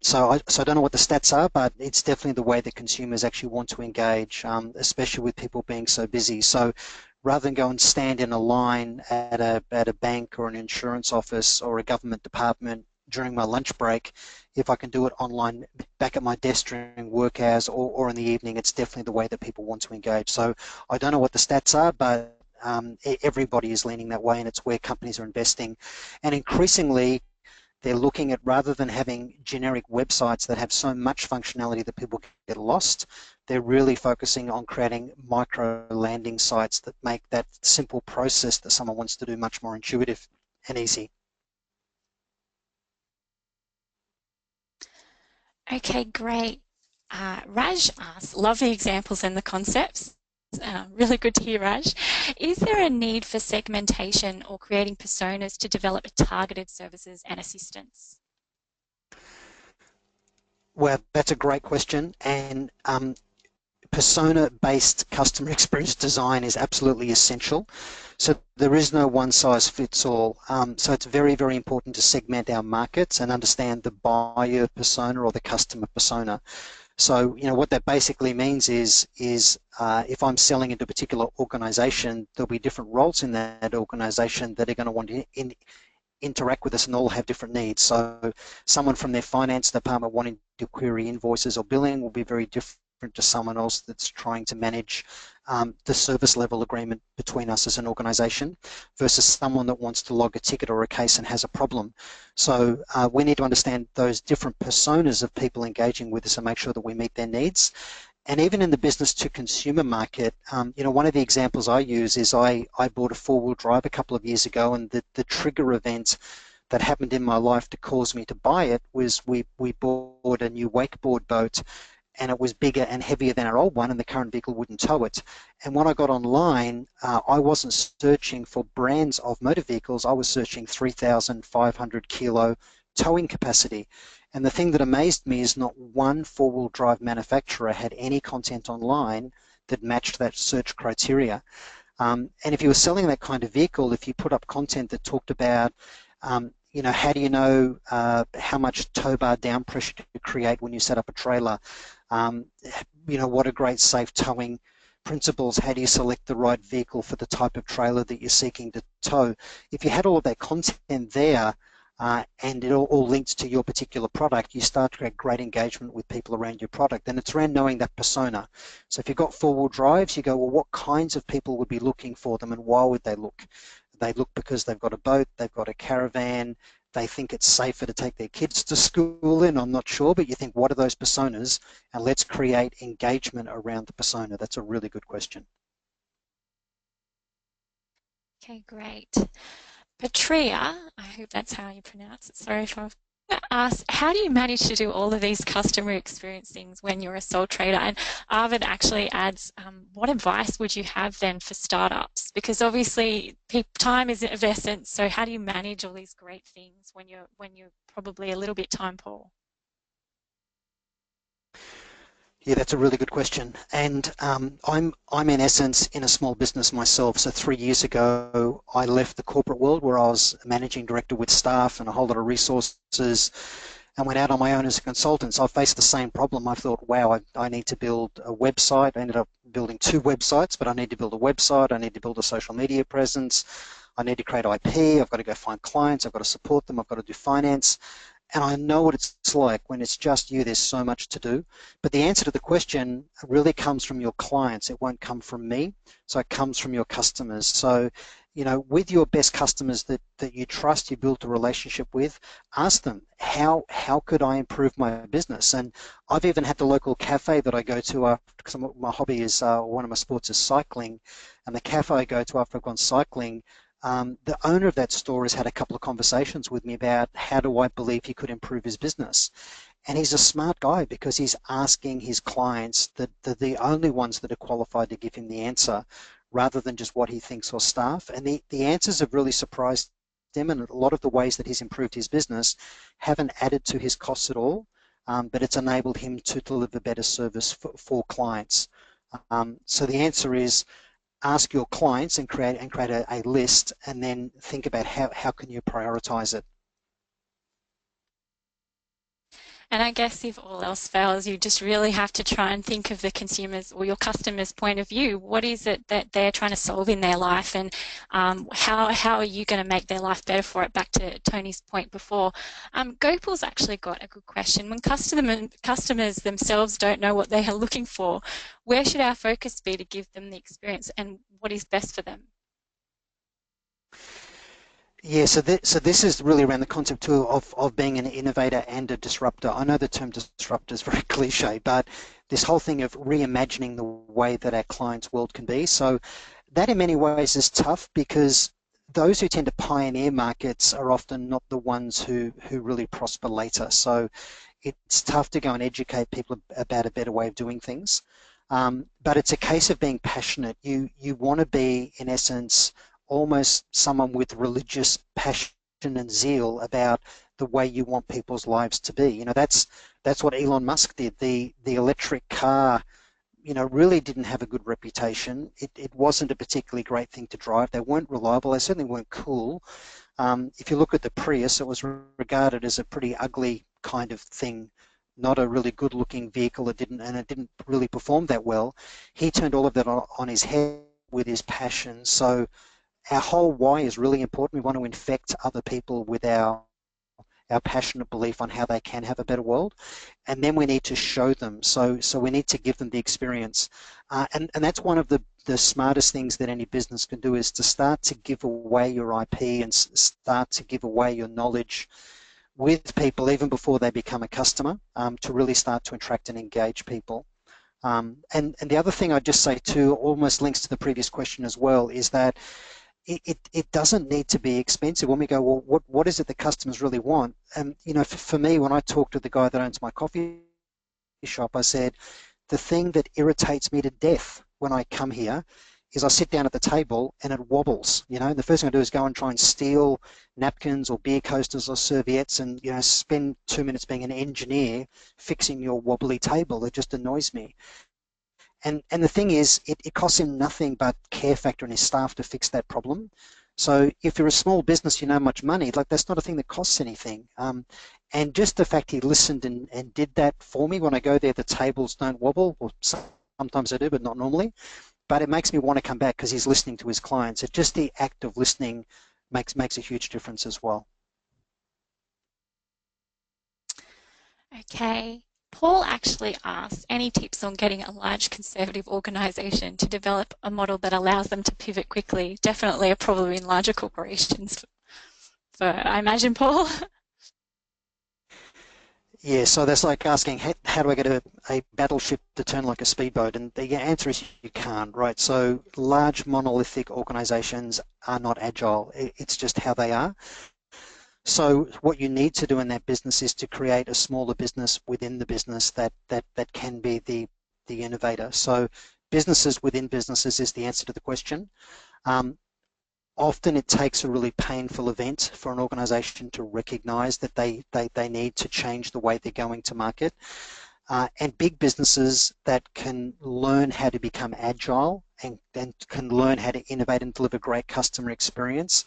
So I don't know what the stats are, but it's definitely the way that consumers actually want to engage, especially with people being so busy. So rather than go and stand in a line at a bank or an insurance office or a government department during my lunch break, if I can do it online back at my desk during work hours or in the evening, it's definitely the way that people want to engage. So I don't know what the stats are, but everybody is leaning that way, and it's where companies are investing. And increasingly, they're looking at, rather than having generic websites that have so much functionality that people get lost, they're really focusing on creating micro landing sites that make that simple process that someone wants to do much more intuitive and easy. Okay, great. Raj asks, love the examples and the concepts. Really good to hear, Raj. Is there a need for segmentation or creating personas to develop targeted services and assistance? Well, that's a great question, and persona-based customer experience design is absolutely essential. So there is no one size fits all. So it's very, very important to segment our markets and understand the buyer persona or the customer persona. So, what that basically means is if I'm selling into a particular organization, there'll be different roles in that organization that are going to want to interact with us and all have different needs. So someone from their finance department wanting to query invoices or billing will be very different to someone else that's trying to manage the service level agreement between us as an organization versus someone that wants to log a ticket or a case and has a problem. So we need to understand those different personas of people engaging with us and make sure that we meet their needs. And even in the business to consumer market, one of the examples I use is I bought a four-wheel drive a couple of years ago, and the trigger event that happened in my life to cause me to buy it was we bought a new wakeboard boat, and it was bigger and heavier than our old one, and the current vehicle wouldn't tow it. And when I got online, I wasn't searching for brands of motor vehicles, I was searching 3,500 kilo towing capacity. And the thing that amazed me is not one four-wheel drive manufacturer had any content online that matched that search criteria. And if you were selling that kind of vehicle, if you put up content that talked about, how do you know how much tow bar down pressure to create when you set up a trailer? What are great safe towing principles? How do you select the right vehicle for the type of trailer that you're seeking to tow? If you had all of that content there, and it all links to your particular product, you start to get great engagement with people around your product. And it's around knowing that persona. So if you've got four-wheel drives, you go, well, what kinds of people would be looking for them, and why would they look? They look because they've got a boat, they've got a caravan, they think it's safer to take their kids to school in, I'm not sure, but you think, what are those personas? And let's create engagement around the persona. That's a really good question. Okay, great. Patria, I hope that's how you pronounce it. Sorry if I've Ask, how do you manage to do all of these customer experience things when you're a sole trader? And Arvid actually adds, what advice would you have then for startups? Because obviously time is of essence. So how do you manage all these great things when you're probably a little bit time poor? Yeah, that's a really good question. And I'm in essence in a small business myself. So 3 years ago, I left the corporate world where I was a managing director with staff and a whole lot of resources, and went out on my own as a consultant. So I faced the same problem. I thought, wow, I need to build a website. I ended up building 2 websites, but I need to build a website. I need to build a social media presence. I need to create IP. I've got to go find clients. I've got to support them. I've got to do finance. And I know what it's like when it's just you, there's so much to do. But the answer to the question really comes from your clients. It won't come from me. So it comes from your customers. So, with your best customers that you trust, you built a relationship with, ask them, how could I improve my business? And I've even had the local cafe that I go to, because my hobby is, one of my sports is cycling. And the cafe I go to after I've gone cycling, the owner of that store has had a couple of conversations with me about how do I believe he could improve his business. And he's a smart guy because he's asking his clients that they're the only ones that are qualified to give him the answer rather than just what he thinks or staff. And the answers have really surprised him, and a lot of the ways that he's improved his business haven't added to his costs at all, but it's enabled him to deliver better service for clients. So the answer is ask your clients and create a list, and then think about how can you prioritize it. And I guess if all else fails, you just really have to try and think of the consumers or your customers' point of view. What is it that they're trying to solve in their life, and how are you going to make their life better for it? Back to Tony's point before, Gopal's actually got a good question. When customers themselves don't know what they are looking for, where should our focus be to give them the experience and what is best for them? Yeah, so this is really around the concept too of being an innovator and a disruptor. I know the term disruptor is very cliche, but this whole thing of reimagining the way that our clients' world can be. So that in many ways is tough because those who tend to pioneer markets are often not the ones who really prosper later. So it's tough to go and educate people about a better way of doing things. But it's a case of being passionate. You want to be, in essence, almost someone with religious passion and zeal about the way you want people's lives to be. That's what Elon Musk did. The electric car, really didn't have a good reputation. It wasn't a particularly great thing to drive. They weren't reliable. They certainly weren't cool. If you look at the Prius, it was regarded as a pretty ugly kind of thing, not a really good-looking vehicle. It didn't really perform that well. He turned all of that on his head with his passion. So our whole why is really important. We want to infect other people with our passionate belief on how they can have a better world, and then we need to show them. So we need to give them the experience, and that's one of the smartest things that any business can do, is to start to give away your IP and start to give away your knowledge with people even before they become a customer, to really start to attract and engage people. And the other thing I'd just say too, almost links to the previous question as well, is that it doesn't need to be expensive. When we go, well, what is it that customers really want? And for me, when I talk to the guy that owns my coffee shop, I said, the thing that irritates me to death when I come here is I sit down at the table and it wobbles. The first thing I do is go and try and steal napkins or beer coasters or serviettes, and spend 2 minutes being an engineer fixing your wobbly table. It just annoys me. And the thing is, it costs him nothing but care factor and his staff to fix that problem. So if you're a small business, much money, like that's not a thing that costs anything. And just the fact he listened and did that for me, when I go there, the tables don't wobble, or sometimes they do, but not normally. But it makes me want to come back because he's listening to his clients. It just the act of listening makes a huge difference as well. Okay. Paul actually asks any tips on getting a large conservative organisation to develop a model that allows them to pivot quickly. Definitely a problem in larger corporations for I imagine, Paul. Yeah, so that's like asking, how do I get a battleship to turn like a speedboat? And the answer is you can't, right? So large monolithic organizations are not agile. It's just how they are. So what you need to do in that business is to create a smaller business within the business that can be the innovator. So businesses within businesses is the answer to the question. Um, Often it takes a really painful event for an organisation to recognise that they need to change the way they're going to market. And big businesses that can learn how to become agile and can learn how to innovate and deliver great customer experience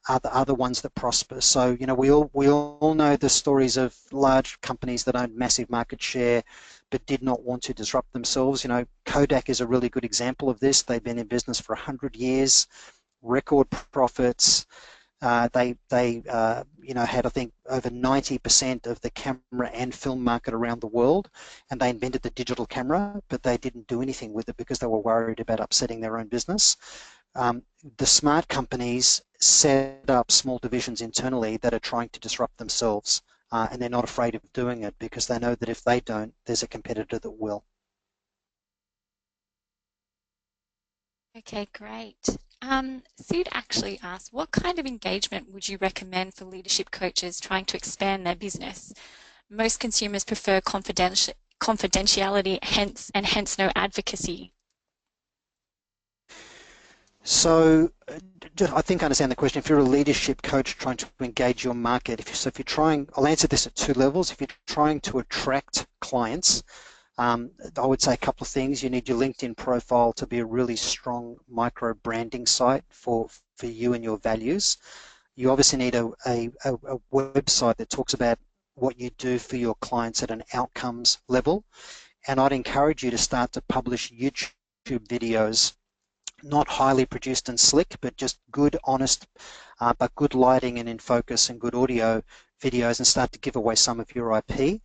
are the ones that prosper. So, you know, we all know the stories of large companies that owned massive market share but did not want to disrupt themselves. You know, Kodak is a really good example of this. They've been in business for 100 years, record profits. They you know, had, I think, over 90% of the camera and film market around the world, and they invented the digital camera, but they didn't do anything with it because they were worried about upsetting their own business. Um, the smart companies set up small divisions internally that are trying to disrupt themselves, and they're not afraid of doing it because they know that if they don't, there's a competitor that will. Okay, great. Sid actually asked, what kind of engagement would you recommend for leadership coaches trying to expand their business? Most consumers prefer confidentiality, hence no advocacy. So I think I understand the question. If you're a leadership coach trying to engage your market, if you're trying, I'll answer this at two levels. If you're trying to attract clients, I would say a couple of things. You need your LinkedIn profile to be a really strong micro branding site for you and your values. You obviously need a website that talks about what you do for your clients at an outcomes level. And I'd encourage you to start to publish YouTube videos, not highly produced and slick, but just good, honest, but good lighting and in focus and good audio videos, and start to give away some of your IP.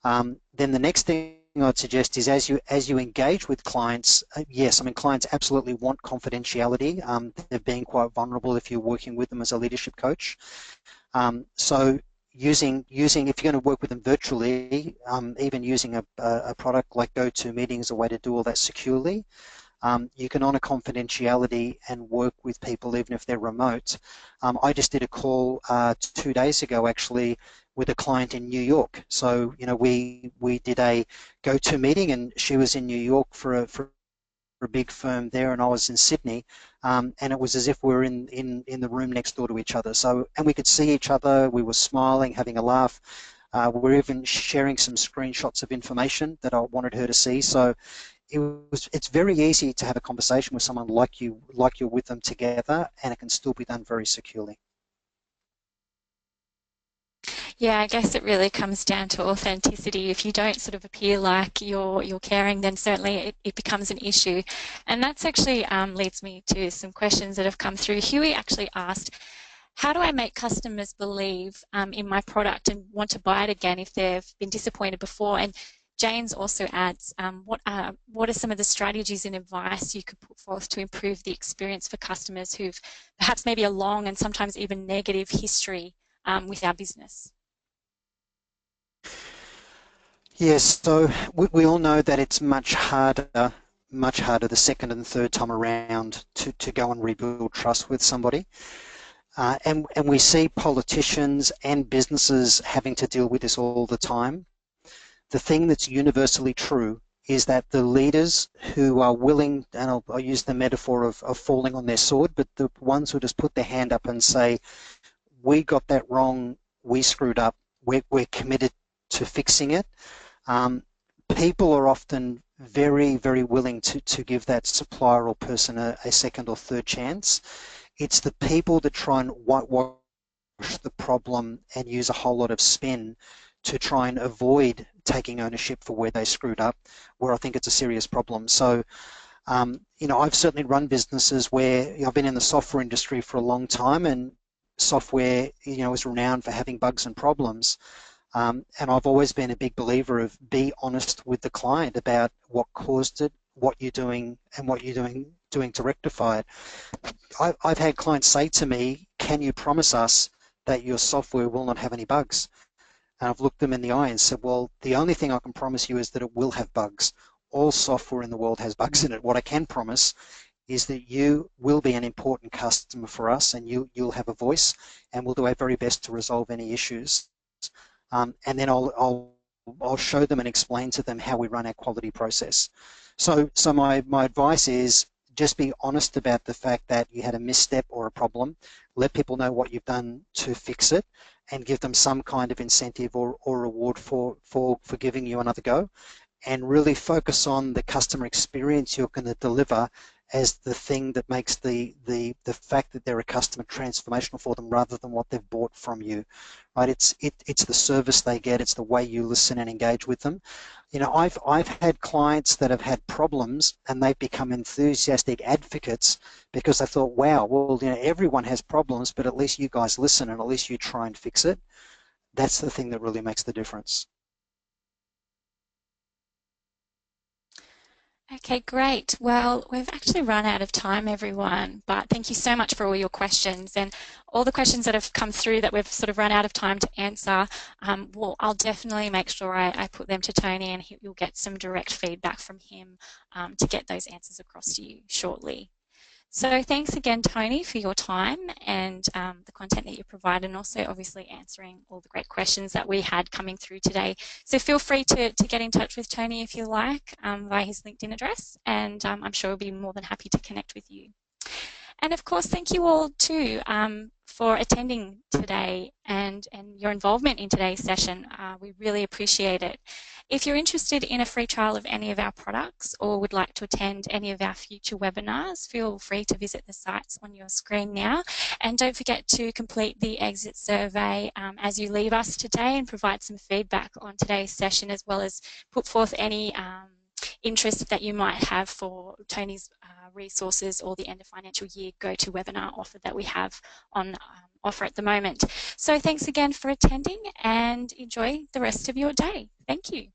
Then the next thing I'd suggest is as you engage with clients, yes, I mean, clients absolutely want confidentiality. They're being quite vulnerable if you're working with them as a leadership coach. So using if you're going to work with them virtually, even using a product like GoToMeeting is a way to do all that securely. You can honour confidentiality and work with people even if they're remote. I just did a call 2 days ago actually with a client in New York. So, you know, we did a GoToMeeting, and she was in New York for a big firm there, and I was in Sydney, and it was as if we were in the room next door to each other. So, and we could see each other, we were smiling, having a laugh. We're even sharing some screenshots of information that I wanted her to see. So it's very easy to have a conversation with someone like you're with them together, and it can still be done very securely. Yeah, I guess it really comes down to authenticity. If you don't sort of appear like you're caring, then certainly it becomes an issue. And that's actually leads me to some questions that have come through. Huey actually asked, how do I make customers believe in my product and want to buy it again if they've been disappointed before? And James also adds, what are some of the strategies and advice you could put forth to improve the experience for customers who've perhaps maybe a long and sometimes even negative history with our business? Yes, so we all know that it's much harder the second and third time around to go and rebuild trust with somebody. And we see politicians and businesses having to deal with this all the time. The thing that's universally true is that the leaders who are willing, and I'll use the metaphor of falling on their sword, but the ones who just put their hand up and say, we got that wrong, we screwed up, we're committed to fixing it. Um, People are often very, very willing to give that supplier or person a second or third chance. It's the people that try and whitewash the problem and use a whole lot of spin to try and avoid taking ownership for where they screwed up, where I think it's a serious problem. So, you know, I've certainly run businesses where, you know, I've been in the software industry for a long time, and software, you know, is renowned for having bugs and problems. And I've always been a big believer of be honest with the client about what caused it, what you're doing, and what you're doing to rectify it. I've had clients say to me, can you promise us that your software will not have any bugs? And I've looked them in the eye and said, well, the only thing I can promise you is that it will have bugs. All software in the world has bugs in it. What I can promise is that you will be an important customer for us, and you'll have a voice, and we'll do our very best to resolve any issues. And then I'll show them and explain to them how we run our quality process. So my advice is just be honest about the fact that you had a misstep or a problem. Let people know what you've done to fix it, and give them some kind of incentive or reward for giving you another go, and really focus on the customer experience you're going to deliver as the thing that makes the fact that they're a customer transformational for them, rather than what they've bought from you, right? It's the service they get, it's the way you listen and engage with them. You know, I've had clients that have had problems, and they've become enthusiastic advocates because they thought, wow, well, you know, everyone has problems, but at least you guys listen, and at least you try and fix it. That's the thing that really makes the difference. Okay, great. Well, we've actually run out of time, everyone, but thank you so much for all your questions, and all the questions that have come through that we've sort of run out of time to answer. Well, I'll definitely make sure I put them to Tony, and you'll get some direct feedback from him to get those answers across to you shortly. So thanks again, Tony, for your time and the content that you provided, and also obviously answering all the great questions that we had coming through today. So feel free to get in touch with Tony if you like via his LinkedIn address, and I'm sure he'll be more than happy to connect with you. And of course, thank you all too for attending today and your involvement in today's session. We really appreciate it. If you're interested in a free trial of any of our products or would like to attend any of our future webinars, feel free to visit the sites on your screen now. And don't forget to complete the exit survey as you leave us today, and provide some feedback on today's session, as well as put forth any interest that you might have for Tony's resources or the end of financial year GoToWebinar offer that we have on offer at the moment. So thanks again for attending, and enjoy the rest of your day. Thank you.